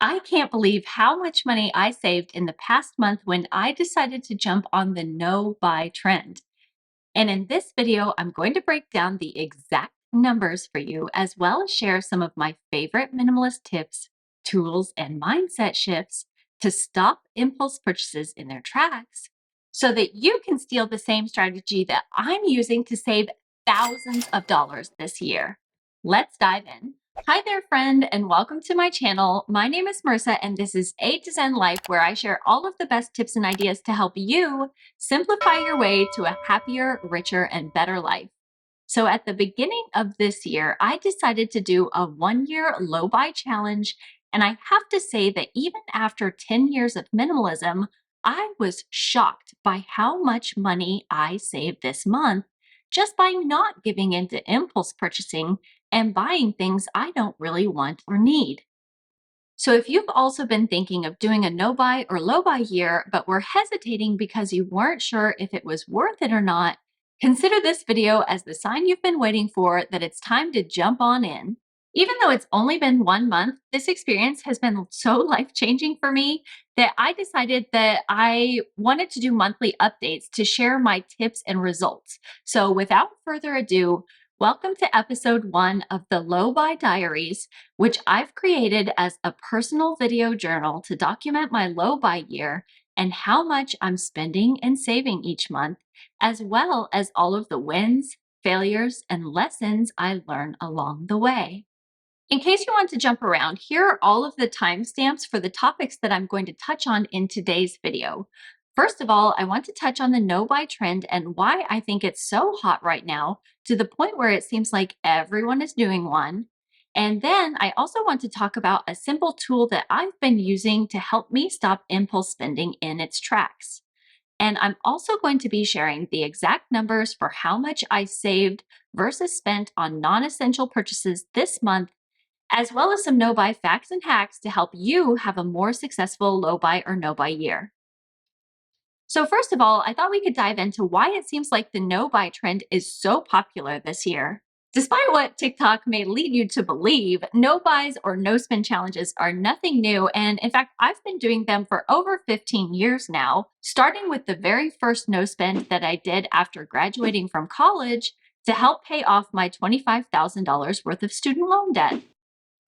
I can't believe how much money I saved in the past month when I decided to jump on the no buy trend. And in this video, I'm going to break down the exact numbers for you, as well as share some of my favorite minimalist tips, tools, and mindset shifts to stop impulse purchases in their tracks so that you can steal the same strategy that I'm using to save thousands of dollars this year. Let's dive in. Hi there, friend, and welcome to my channel. My name is Marissa, and this is A to Zen Life, where I share all of the best tips and ideas to help you simplify your way to a happier, richer, and better life. So at the beginning of this year, I decided to do a 1-year low buy challenge. And I have to say that even after 10 years of minimalism, I was shocked by how much money I saved this month just by not giving in to impulse purchasing and buying things I don't really want or need. So if you've also been thinking of doing a no buy or low buy year, but were hesitating because you weren't sure if it was worth it or not, consider this video as the sign you've been waiting for that it's time to jump on in. Even though it's only been 1 month, this experience has been so life-changing for me that I decided that I wanted to do monthly updates to share my tips and results. So without further ado, welcome to episode 1 of the Low Buy Diaries, which I've created as a personal video journal to document my low buy year and how much I'm spending and saving each month, as well as all of the wins, failures, and lessons I learn along the way. In case you want to jump around, here are all of the timestamps for the topics that I'm going to touch on in today's video. First of all, I want to touch on the no buy trend and why I think it's so hot right now, to the point where it seems like everyone is doing one. And then I also want to talk about a simple tool that I've been using to help me stop impulse spending in its tracks. And I'm also going to be sharing the exact numbers for how much I saved versus spent on non-essential purchases this month, as well as some no buy facts and hacks to help you have a more successful low buy or no buy year. So first of all, I thought we could dive into why it seems like the no buy trend is so popular this year. Despite what TikTok may lead you to believe, no buys or no spend challenges are nothing new. And in fact, I've been doing them for over 15 years now, starting with the very first no spend that I did after graduating from college to help pay off my $25,000 worth of student loan debt.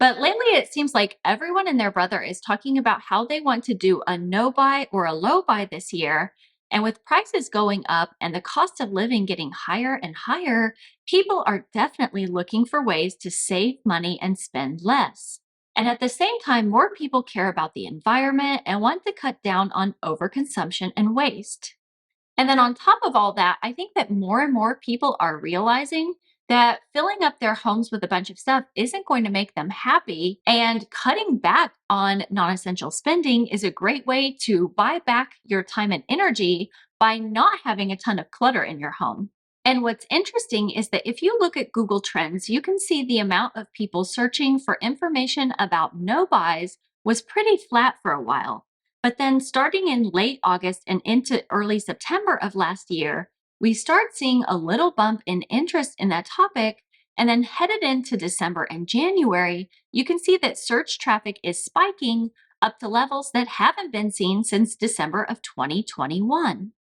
But lately, it seems like everyone and their brother is talking about how they want to do a no buy or a low buy this year. And with prices going up and the cost of living getting higher and higher, people are definitely looking for ways to save money and spend less. And at the same time, more people care about the environment and want to cut down on overconsumption and waste. And then on top of all that, I think that more and more people are realizing that filling up their homes with a bunch of stuff isn't going to make them happy. And cutting back on non essential spending is a great way to buy back your time and energy by not having a ton of clutter in your home. And what's interesting is that if you look at Google Trends, you can see the amount of people searching for information about no buys was pretty flat for a while. But then starting in late August and into early September of last year, we start seeing a little bump in interest in that topic. And then headed into December and January, you can see that search traffic is spiking up to levels that haven't been seen since December of 2021.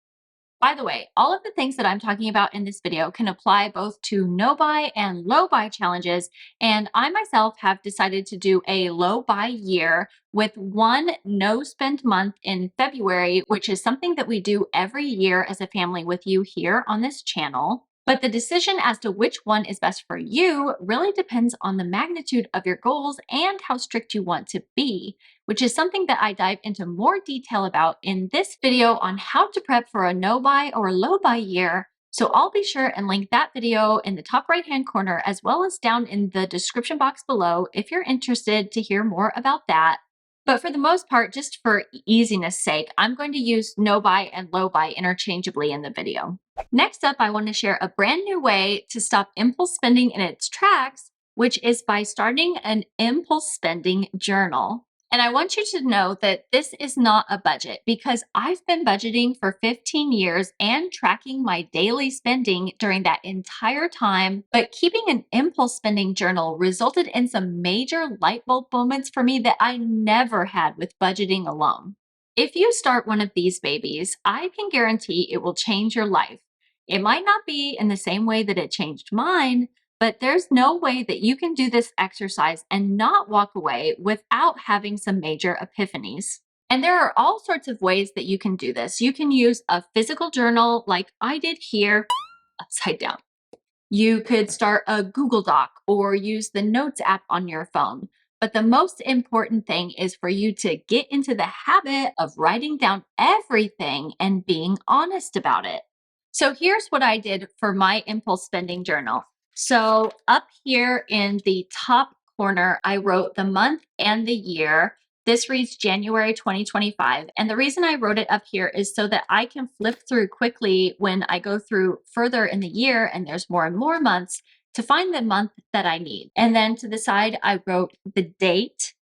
By the way, all of the things that I'm talking about in this video can apply both to no buy and low buy challenges. And I myself have decided to do a low buy year with one no spend month in February, which is something that we do every year as a family with you here on this channel. But the decision as to which one is best for you really depends on the magnitude of your goals and how strict you want to be, which is something that I dive into more detail about in this video on how to prep for a no buy or low buy year. So I'll be sure and link that video in the top right hand corner, as well as down in the description box below if you're interested to hear more about that. But for the most part, just for easiness sake, I'm going to use no buy and low buy interchangeably in the video. Next up, I want to share a brand new way to stop impulse spending in its tracks, which is by starting an impulse spending journal. And I want you to know that this is not a budget because I've been budgeting for 15 years and tracking my daily spending during that entire time. But keeping an impulse spending journal resulted in some major light bulb moments for me that I never had with budgeting alone. If you start one of these babies, I can guarantee it will change your life. It might not be in the same way that it changed mine, but there's no way that you can do this exercise and not walk away without having some major epiphanies. And there are all sorts of ways that you can do this. You can use a physical journal like I did here, upside down. You could start a Google Doc or use the Notes app on your phone. But the most important thing is for you to get into the habit of writing down everything and being honest about it. So here's what I did for my impulse spending journal. So up here in the top corner, I wrote the month and the year. This reads January 2025. And the reason I wrote it up here is so that I can flip through quickly when I go through further in the year and there's more and more months to find the month that I need. And then to the side, I wrote the date.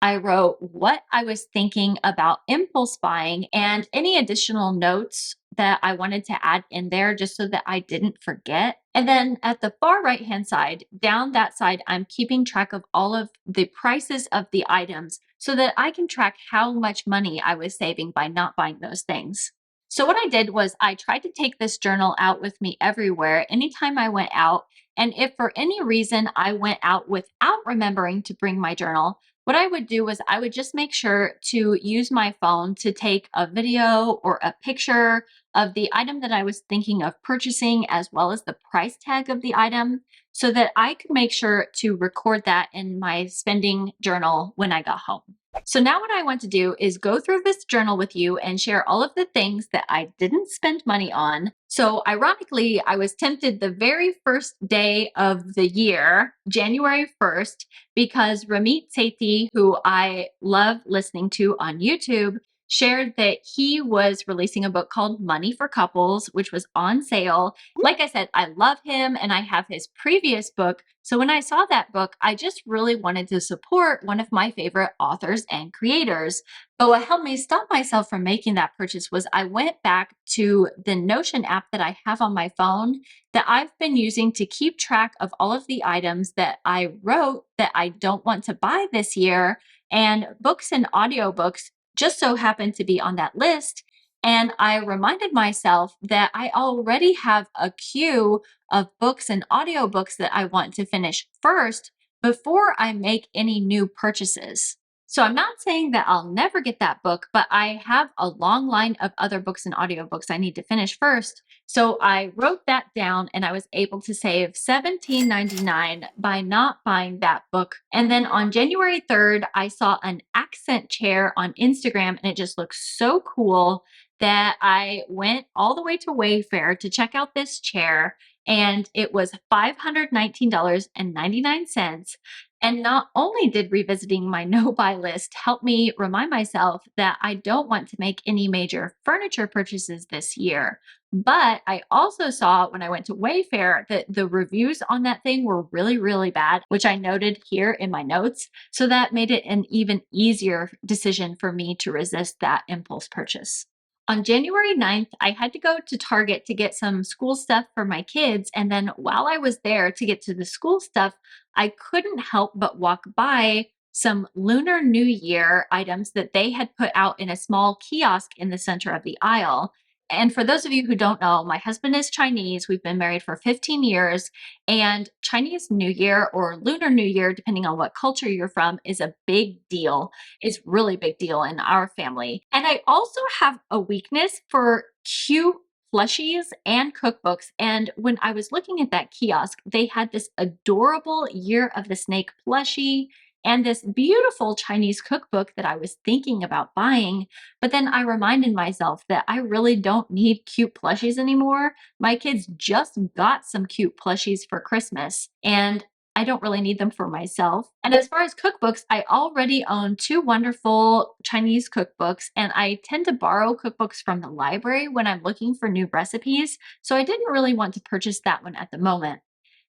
I wrote what I was thinking about impulse buying and any additional notes that I wanted to add in there just so that I didn't forget. And then at the far right hand side, down that side, I'm keeping track of all of the prices of the items so that I can track how much money I was saving by not buying those things. So what I did was I tried to take this journal out with me everywhere, anytime I went out. And if for any reason I went out without remembering to bring my journal, what I would do was I would just make sure to use my phone to take a video or a picture of the item that I was thinking of purchasing, as well as the price tag of the item, so that I could make sure to record that in my spending journal when I got home. So now what I want to do is go through this journal with you and share all of the things that I didn't spend money on. So ironically, I was tempted the very first day of the year, January 1st, because Ramit Sethi, who I love listening to on YouTube, shared that he was releasing a book called Money for Couples, which was on sale. Like I said, I love him and I have his previous book. So when I saw that book, I just really wanted to support one of my favorite authors and creators. But what helped me stop myself from making that purchase was I went back to the Notion app that I have on my phone that I've been using to keep track of all of the items that I wrote that I don't want to buy this year. And books and audiobooks just so happened to be on that list. And I reminded myself that I already have a queue of books and audiobooks that I want to finish first before I make any new purchases. So I'm not saying that I'll never get that book, but I have a long line of other books and audiobooks I need to finish first. So I wrote that down and I was able to save $17.99 by not buying that book. And then on January 3rd, I saw an accent chair on Instagram and it just looks so cool that I went all the way to Wayfair to check out this chair, and it was $519.99. And not only did revisiting my no buy list help me remind myself that I don't want to make any major furniture purchases this year, but I also saw when I went to Wayfair that the reviews on that thing were really, really bad, which I noted here in my notes. So that made it an even easier decision for me to resist that impulse purchase. On January 9th, I had to go to Target to get some school stuff for my kids. And then while I was there to get to the school stuff, I couldn't help but walk by some Lunar New Year items that they had put out in a small kiosk in the center of the aisle. And for those of you who don't know, my husband is Chinese. We've been married for 15 years, and Chinese New Year or Lunar New Year, depending on what culture you're from, is a big deal. It's really big deal in our family. And I also have a weakness for cute plushies and cookbooks. And when I was looking at that kiosk, they had this adorable Year of the Snake plushie and this beautiful Chinese cookbook that I was thinking about buying. But then I reminded myself that I really don't need cute plushies anymore. My kids just got some cute plushies for Christmas, and I don't really need them for myself. And as far as cookbooks, I already own two wonderful Chinese cookbooks, and I tend to borrow cookbooks from the library when I'm looking for new recipes. So I didn't really want to purchase that one at the moment.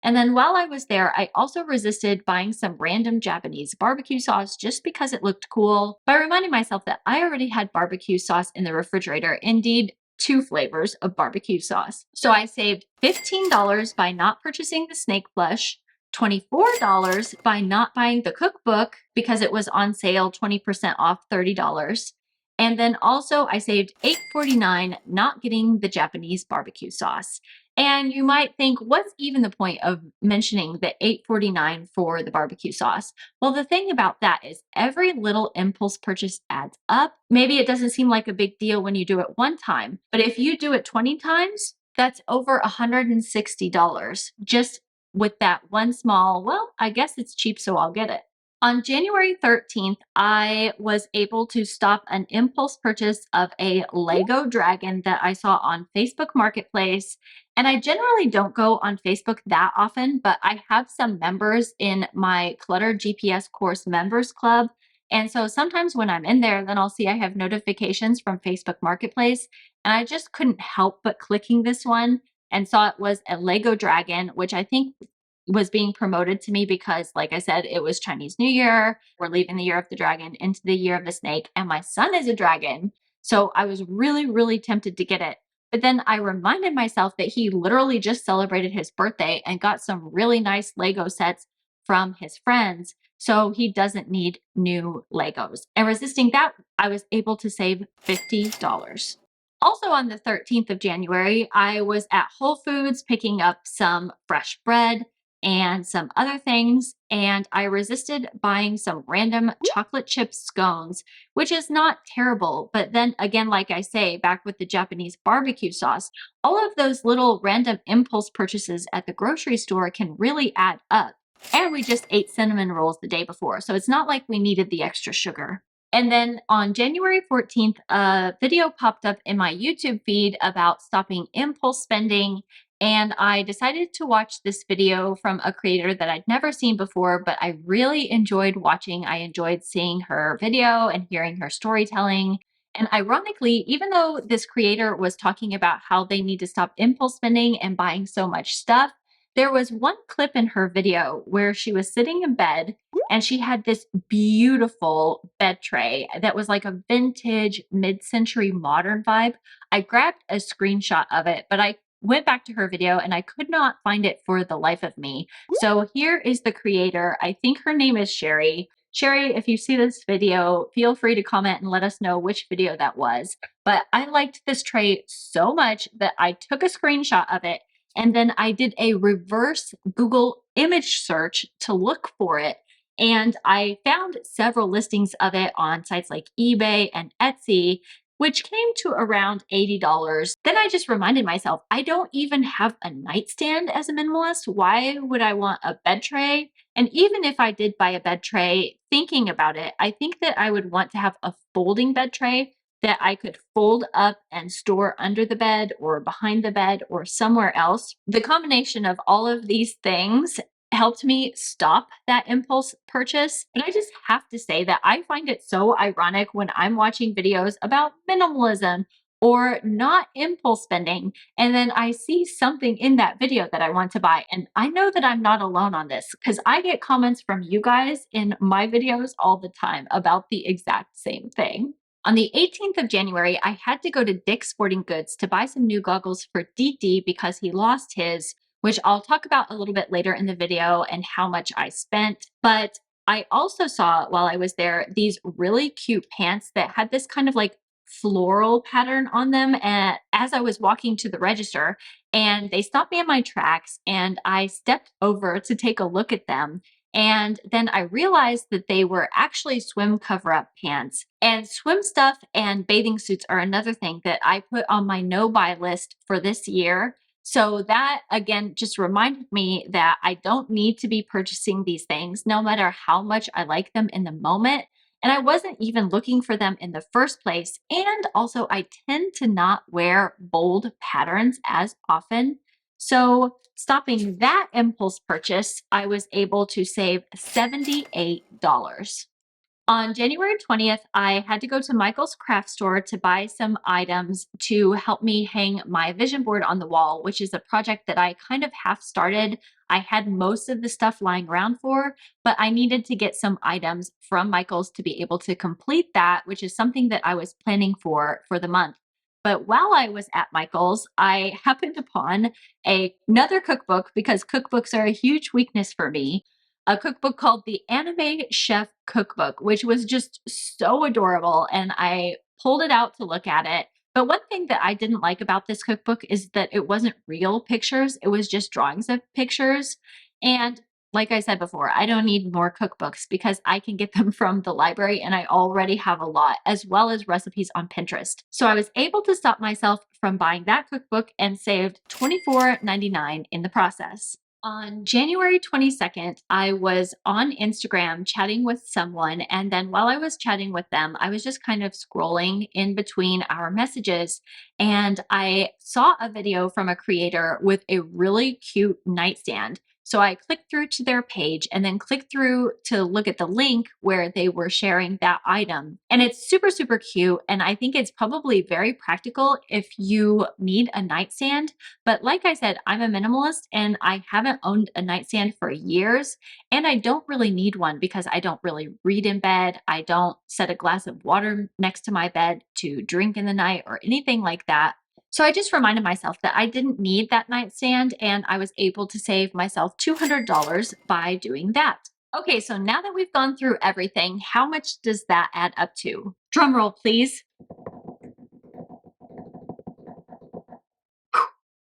And then while I was there, I also resisted buying some random Japanese barbecue sauce just because it looked cool by reminding myself that I already had barbecue sauce in the refrigerator. Indeed, two flavors of barbecue sauce. So I saved $15 by not purchasing the snake plush, $24 by not buying the cookbook because it was on sale 20% off $30. And then also I saved $8.49 not getting the Japanese barbecue sauce. And you might think, what's even the point of mentioning the $8.49 for the barbecue sauce? Well, the thing about that is every little impulse purchase adds up. Maybe it doesn't seem like a big deal when you do it one time, but if you do it 20 times, that's over $160 just with that one small, well, I guess it's cheap, so I'll get it. On January 13th, I was able to stop an impulse purchase of a Lego dragon that I saw on Facebook Marketplace. And I generally don't go on Facebook that often, but I have some members in my Clutter GPS course members club. And so sometimes when I'm in there, then I'll see I have notifications from Facebook Marketplace. And I just couldn't help but clicking this one and saw it was a Lego dragon, which I think was being promoted to me because, like I said, it was Chinese New Year. We're leaving the year of the dragon into the year of the snake, and my son is a dragon. So I was really, really tempted to get it. But then I reminded myself that he literally just celebrated his birthday and got some really nice Lego sets from his friends. So he doesn't need new Legos. And resisting that, I was able to save $50. Also on the 13th of January, I was at Whole Foods picking up some fresh bread and some other things, and I resisted buying some random chocolate chip scones, which is not terrible. But then again, like I say, back with the Japanese barbecue sauce, all of those little random impulse purchases at the grocery store can really add up. And we just ate cinnamon rolls the day before, so it's not like we needed the extra sugar. And then on January 14th, a video popped up in my YouTube feed about stopping impulse spending. And I decided to watch this video from a creator that I'd never seen before, but I really enjoyed watching. I enjoyed seeing her video and hearing her storytelling. And ironically, even though this creator was talking about how they need to stop impulse spending and buying so much stuff, there was one clip in her video where she was sitting in bed and she had this beautiful bed tray that was like a vintage mid-century modern vibe. I grabbed a screenshot of it, but I went back to her video and I could not find it for the life of me. So here is the creator. I think her name is Sherry. Sherry, if you see this video, feel free to comment and let us know which video that was. But I liked this tray so much that I took a screenshot of it and then I did a reverse Google image search to look for it. And I found several listings of it on sites like eBay and Etsy, which came to around $80. Then I just reminded myself, I don't even have a nightstand as a minimalist. Why would I want a bed tray? And even if I did buy a bed tray, thinking about it, I think that I would want to have a folding bed tray that I could fold up and store under the bed or behind the bed or somewhere else. The combination of all of these things helped me stop that impulse purchase. But I just have to say that I find it so ironic when I'm watching videos about minimalism or not impulse spending, and then I see something in that video that I want to buy. And I know that I'm not alone on this because I get comments from you guys in my videos all the time about the exact same thing. On the 18th of January, I had to go to Dick's Sporting Goods to buy some new goggles for DD because he lost his, which I'll talk about a little bit later in the video and how much I spent. But I also saw while I was there these really cute pants that had this kind of like floral pattern on them as I was walking to the register, and they stopped me in my tracks and I stepped over to take a look at them. And then I realized that they were actually swim cover-up pants. And swim stuff and bathing suits are another thing that I put on my no-buy list for this year. So that again just reminded me that I don't need to be purchasing these things no matter how much I like them in the moment. And I wasn't even looking for them in the first place. And also I tend to not wear bold patterns as often. So stopping that impulse purchase, I was able to save $78. On January 20th, I had to go to Michael's craft store to buy some items to help me hang my vision board on the wall, which is a project that I kind of half started. I had most of the stuff lying around for, but I needed to get some items from Michael's to be able to complete that, which is something that I was planning for the month. But while I was at Michael's, I happened upon another cookbook because cookbooks are a huge weakness for me. A cookbook called the Anime Chef Cookbook, which was just so adorable. And I pulled it out to look at it. But one thing that I didn't like about this cookbook is that it wasn't real pictures, it was just drawings of pictures. And like I said before, I don't need more cookbooks because I can get them from the library and I already have a lot, as well as recipes on Pinterest. So I was able to stop myself from buying that cookbook and saved $24.99 in the process. On January 22nd, I was on Instagram chatting with someone. And then while I was chatting with them, I was just kind of scrolling in between our messages. And I saw a video from a creator with a really cute nightstand. So I clicked through to their page and then clicked through to look at the link where they were sharing that item. And it's super, super cute. And I think it's probably very practical if you need a nightstand. But like I said, I'm a minimalist and I haven't owned a nightstand for years. And I don't really need one because I don't really read in bed. I don't set a glass of water next to my bed to drink in the night or anything like that. So I just reminded myself that I didn't need that nightstand and I was able to save myself $200 by doing that. Okay, so now that we've gone through everything, how much does that add up to? Drum roll, please.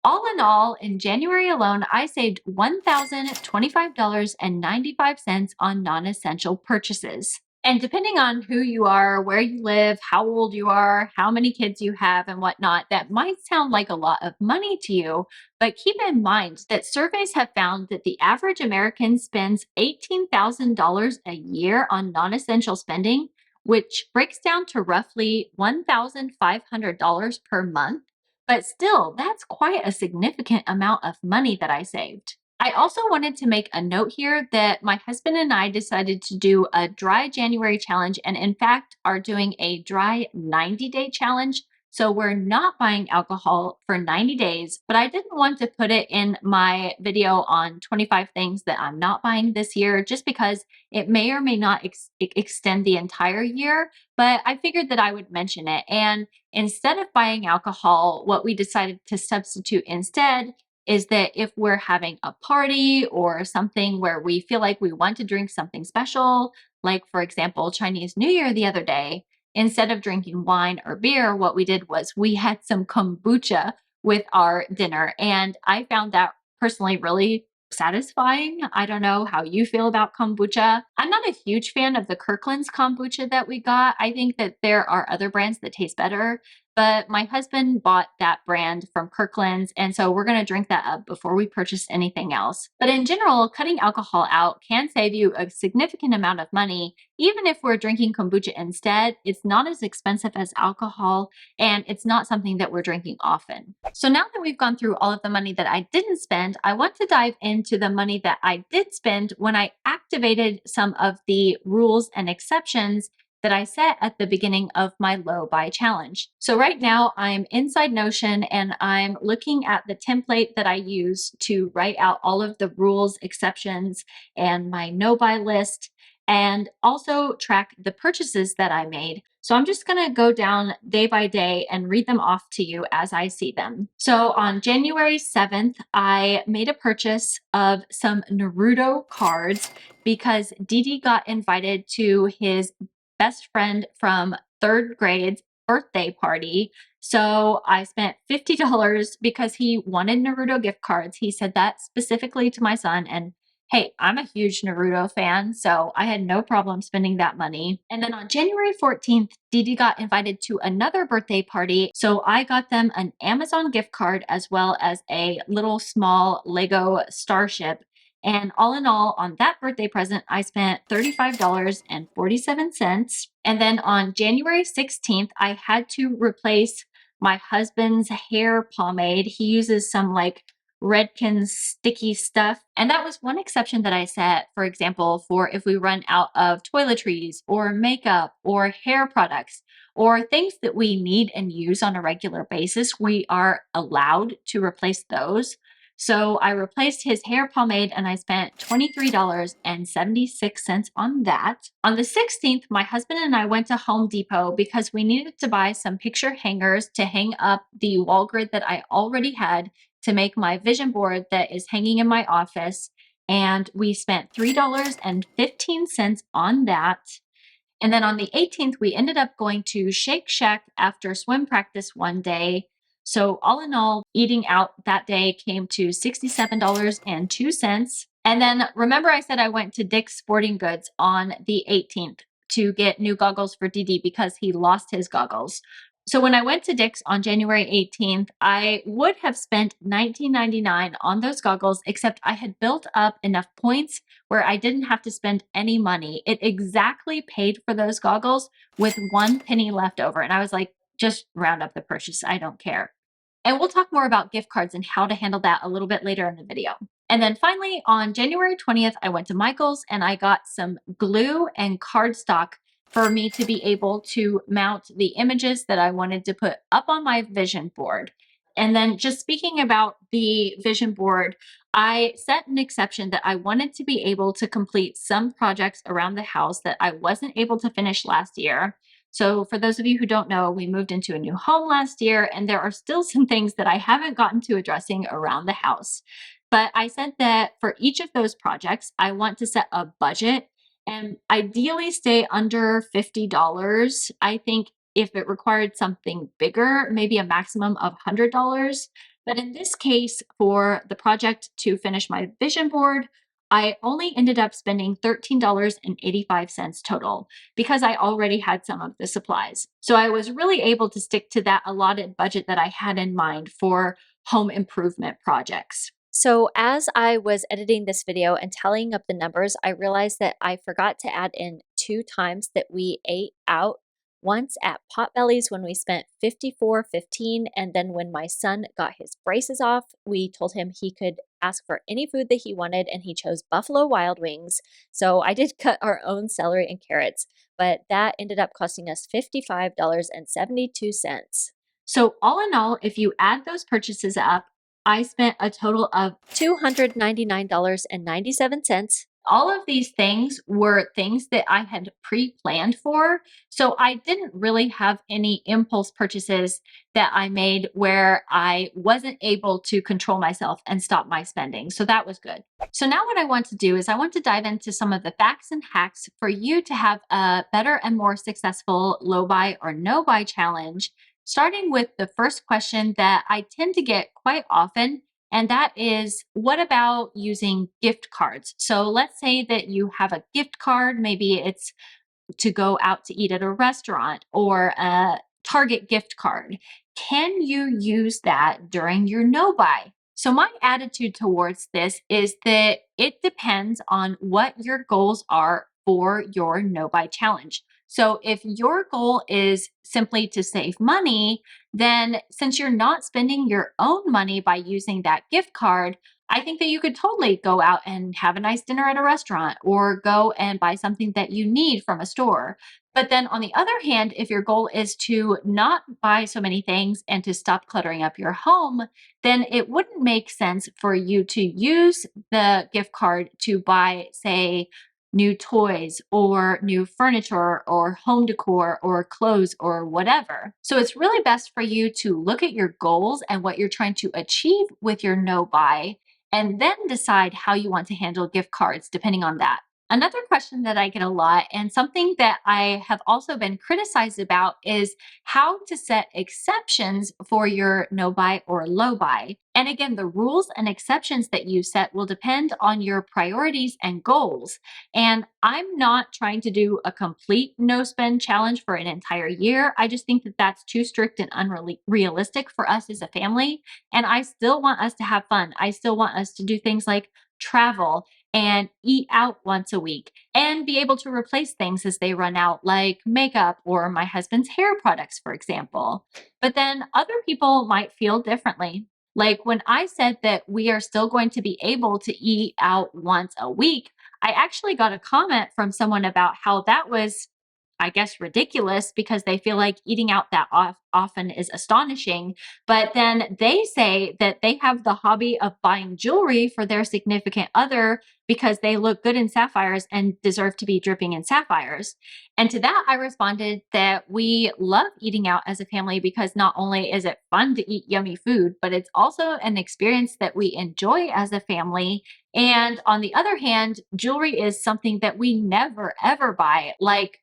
All in all, in January alone, I saved $1,025.95 on non-essential purchases. And depending on who you are, where you live, how old you are, how many kids you have, and whatnot, that might sound like a lot of money to you. But keep in mind that surveys have found that the average American spends $18,000 a year on non essential spending, which breaks down to roughly $1,500 per month. But still, that's quite a significant amount of money that I saved. I also wanted to make a note here that my husband and I decided to do a dry January challenge and in fact are doing a dry 90-day challenge. So we're not buying alcohol for 90 days, but I didn't want to put it in my video on 25 things that I'm not buying this year just because it may or may not extend the entire year, but I figured that I would mention it. And instead of buying alcohol, what we decided to substitute instead is that if we're having a party or something where we feel like we want to drink something special, like for example, Chinese New Year the other day, instead of drinking wine or beer, what we did was we had some kombucha with our dinner. And I found that personally really satisfying. I don't know how you feel about kombucha. I'm not a huge fan of the Kirkland's kombucha that we got. I think that there are other brands that taste better, but my husband bought that brand from Kirkland's, and so we're going to drink that up before we purchase anything else. But in general, cutting alcohol out can save you a significant amount of money. Even if we're drinking kombucha instead, it's not as expensive as alcohol, and it's not something that we're drinking often. So now that we've gone through all of the money that I didn't spend, I want to dive into the money that I did spend when I activated some of the rules and exceptions that I set at the beginning of my low buy challenge. So right now I'm inside Notion and I'm looking at the template that I use to write out all of the rules, exceptions, and my no buy list, and also track the purchases that I made. So I'm just going to go down day by day and read them off to you as I see them. So on January 7th, I made a purchase of some Naruto cards because Didi got invited to his best friend from third grade's birthday party. So I spent $50 because he wanted Naruto gift cards. He said that specifically to my son. And hey, I'm a huge Naruto fan, so I had no problem spending that money. And then on January 14th, Didi got invited to another birthday party. So I got them an Amazon gift card as well as a little small Lego starship. And all in all, on that birthday present, I spent $35.47. And then on January 16th, I had to replace my husband's hair pomade. He uses some like Redken sticky stuff. And that was one exception that I set, for example, for if we run out of toiletries or makeup or hair products or things that we need and use on a regular basis, we are allowed to replace those. So I replaced his hair pomade and I spent $23.76 on that. On the 16th, my husband and I went to Home Depot because we needed to buy some picture hangers to hang up the wall grid that I already had to make my vision board that is hanging in my office. And we spent $3.15 on that. And then on the 18th, we ended up going to Shake Shack after swim practice one day. So, all in all, eating out that day came to $67.02. And then remember, I said I went to Dick's Sporting Goods on the 18th to get new goggles for DD because he lost his goggles. So when I went to Dick's on January 18th, I would have spent $19.99 on those goggles, except I had built up enough points where I didn't have to spend any money. It exactly paid for those goggles with 1 penny left over. And I was like, just round up the purchase. I don't care. And we'll talk more about gift cards and how to handle that a little bit later in the video. And then finally, on January 20th, I went to Michael's and I got some glue and cardstock for me to be able to mount the images that I wanted to put up on my vision board. And then just speaking about the vision board, I set an exception that I wanted to be able to complete some projects around the house that I wasn't able to finish last year. So for those of you who don't know, we moved into a new home last year, and there are still some things that I haven't gotten to addressing around the house. But I said that for each of those projects, I want to set a budget and ideally stay under $50. I think if it required something bigger, maybe a maximum of $100. But in this case, for the project to finish my vision board, I only ended up spending $13.85 total because I already had some of the supplies. So I was really able to stick to that allotted budget that I had in mind for home improvement projects. So as I was editing this video and tallying up the numbers, I realized that I forgot to add in 2 times that we ate out. Once at Potbelly's when we spent $54.15, and then when my son got his braces off, we told him he could ask for any food that he wanted, and he chose Buffalo Wild Wings. So I did cut our own celery and carrots, but that ended up costing us $55.72. So all in all, if you add those purchases up, I spent a total of $299.97. all of these things were things that I had pre-planned for. So I didn't really have any impulse purchases that I made where I wasn't able to control myself and stop my spending. So that was good. So now what I want to do is I want to dive into some of the facts and hacks for you to have a better and more successful low buy or no buy challenge, starting with the first question that I tend to get quite often. And that is, what about using gift cards? So let's say that you have a gift card, maybe it's to go out to eat at a restaurant or a Target gift card. Can you use that during your no buy? So, my attitude towards this is that it depends on what your goals are for your no buy challenge. So, if your goal is simply to save money, then since you're not spending your own money by using that gift card, I think that you could totally go out and have a nice dinner at a restaurant or go and buy something that you need from a store. But then on the other hand, if your goal is to not buy so many things and to stop cluttering up your home, then it wouldn't make sense for you to use the gift card to buy, say, new toys or new furniture or home decor or clothes or whatever. So it's really best for you to look at your goals and what you're trying to achieve with your no buy and then decide how you want to handle gift cards depending on that. Another question that I get a lot, and something that I have also been criticized about, is how to set exceptions for your no buy or low buy. And again, the rules and exceptions that you set will depend on your priorities and goals. And I'm not trying to do a complete no spend challenge for an entire year. I just think that that's too strict and unrealistic for us as a family. And I still want us to have fun. I still want us to do things like travel and eat out once a week and be able to replace things as they run out, like makeup or my husband's hair products, for example. But then other people might feel differently. Like when I said that we are still going to be able to eat out once a week, I actually got a comment from someone about how that was I guess, ridiculous because they feel like eating out that often is astonishing. But then they say that they have the hobby of buying jewelry for their significant other because they look good in sapphires and deserve to be dripping in sapphires. And to that, I responded that we love eating out as a family because not only is it fun to eat yummy food, but it's also an experience that we enjoy as a family. And on the other hand, jewelry is something that we never ever buy. Like,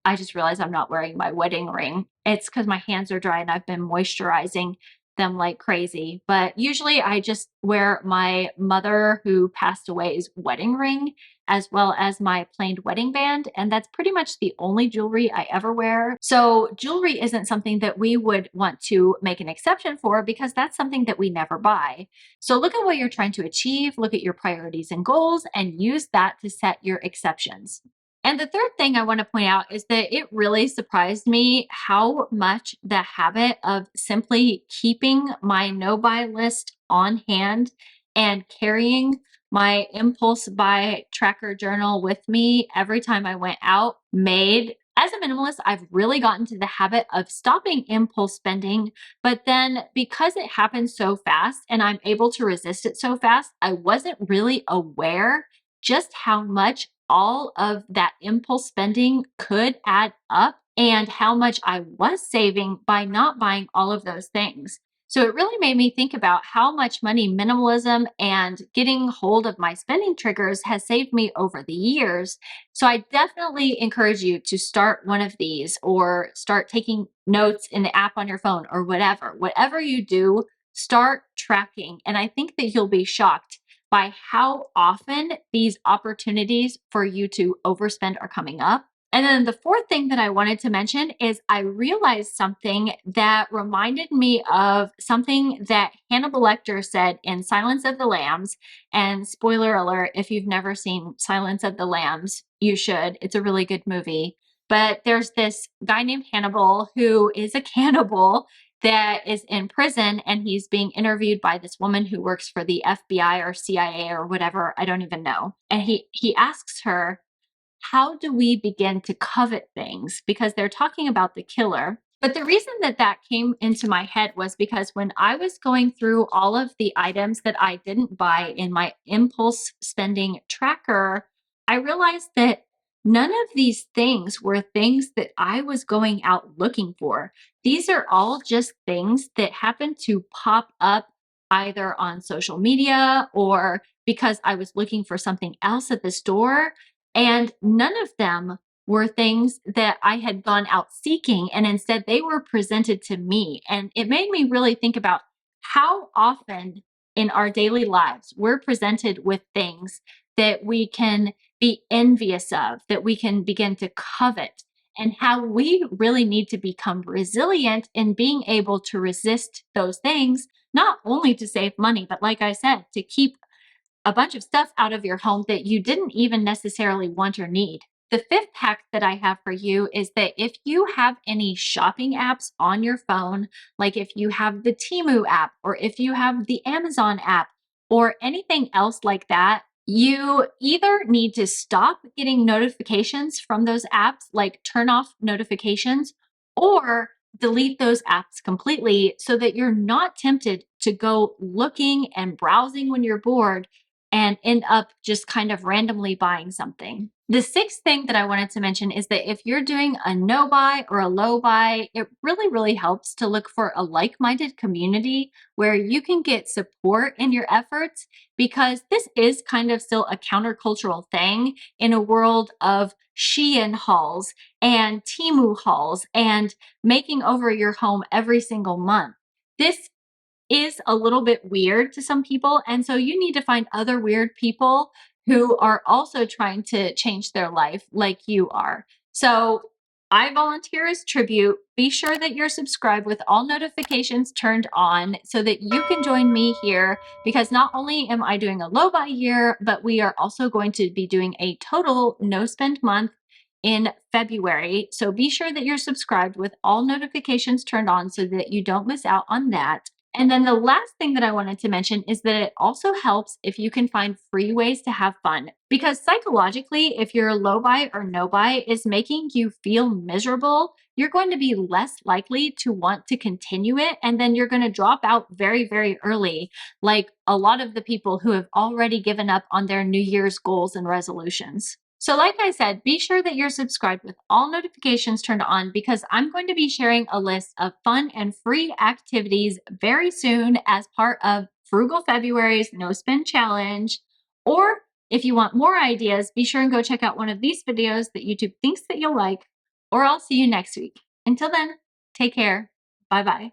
I just realized I'm not wearing my wedding ring. It's because my hands are dry and I've been moisturizing them like crazy. But usually I just wear my mother who passed away's wedding ring as well as my plain wedding band. And that's pretty much the only jewelry I ever wear. So jewelry isn't something that we would want to make an exception for because that's something that we never buy. So look at what you're trying to achieve, look at your priorities and goals, and use that to set your exceptions. And the third thing I want to point out is that it really surprised me how much the habit of simply keeping my no buy list on hand and carrying my impulse buy tracker journal with me every time I went out made. As a minimalist, I've really gotten to the habit of stopping impulse spending, but then because it happens so fast and I'm able to resist it so fast, I wasn't really aware just how much all of that impulse spending could add up and how much I was saving by not buying all of those things. So it really made me think about how much money minimalism and getting hold of my spending triggers has saved me over the years. So I definitely encourage you to start one of these or start taking notes in the app on your phone or whatever. Whatever you do, start tracking. And I think that you'll be shocked by how often these opportunities for you to overspend are coming up. And then the fourth thing that I wanted to mention is I realized something that reminded me of something that Hannibal Lecter said in Silence of the Lambs. And spoiler alert, if you've never seen Silence of the Lambs, you should. It's a really good movie. But there's this guy named Hannibal who is a cannibal that is in prison, and he's being interviewed by this woman who works for the FBI or CIA or whatever, I don't even know. And he asks her, how do we begin to covet things? Because they're talking about the killer. But the reason that that came into my head was because when I was going through all of the items that I didn't buy in my impulse spending tracker, I realized that none of these things were things that I was going out looking for. These are all just things that happen to pop up either on social media or because I was looking for something else at the store. And none of them were things that I had gone out seeking, and instead they were presented to me. And it made me really think about how often in our daily lives we're presented with things that we can be envious of, that we can begin to covet, and how we really need to become resilient in being able to resist those things, not only to save money, but like I said, to keep a bunch of stuff out of your home that you didn't even necessarily want or need. The fifth hack that I have for you is that if you have any shopping apps on your phone, like if you have the Temu app or if you have the Amazon app or anything else like that, you either need to stop getting notifications from those apps, like turn off notifications, or delete those apps completely so that you're not tempted to go looking and browsing when you're bored and end up just kind of randomly buying something. The sixth thing that I wanted to mention is that if you're doing a no buy or a low buy, it really, really helps to look for a like minded community where you can get support in your efforts, because this is kind of still a countercultural thing in a world of Shein hauls and Temu hauls and making over your home every single month. This is a little bit weird to some people. And so you need to find other weird people who are also trying to change their life like you are. So I volunteer as tribute. Be sure that you're subscribed with all notifications turned on so that you can join me here, because not only am I doing a low buy year, but we are also going to be doing a total no spend month in February. So be sure that you're subscribed with all notifications turned on so that you don't miss out on that. And then the last thing that I wanted to mention is that it also helps if you can find free ways to have fun. Because psychologically, if your low buy or no buy is making you feel miserable, you're going to be less likely to want to continue it. And then you're going to drop out very, very early, like a lot of the people who have already given up on their New Year's goals and resolutions. So, like I said, be sure that you're subscribed with all notifications turned on because I'm going to be sharing a list of fun and free activities very soon as part of Frugal February's No Spend Challenge. Or if you want more ideas, be sure and go check out one of these videos that YouTube thinks that you'll like, or I'll see you next week. Until then, take care. Bye bye.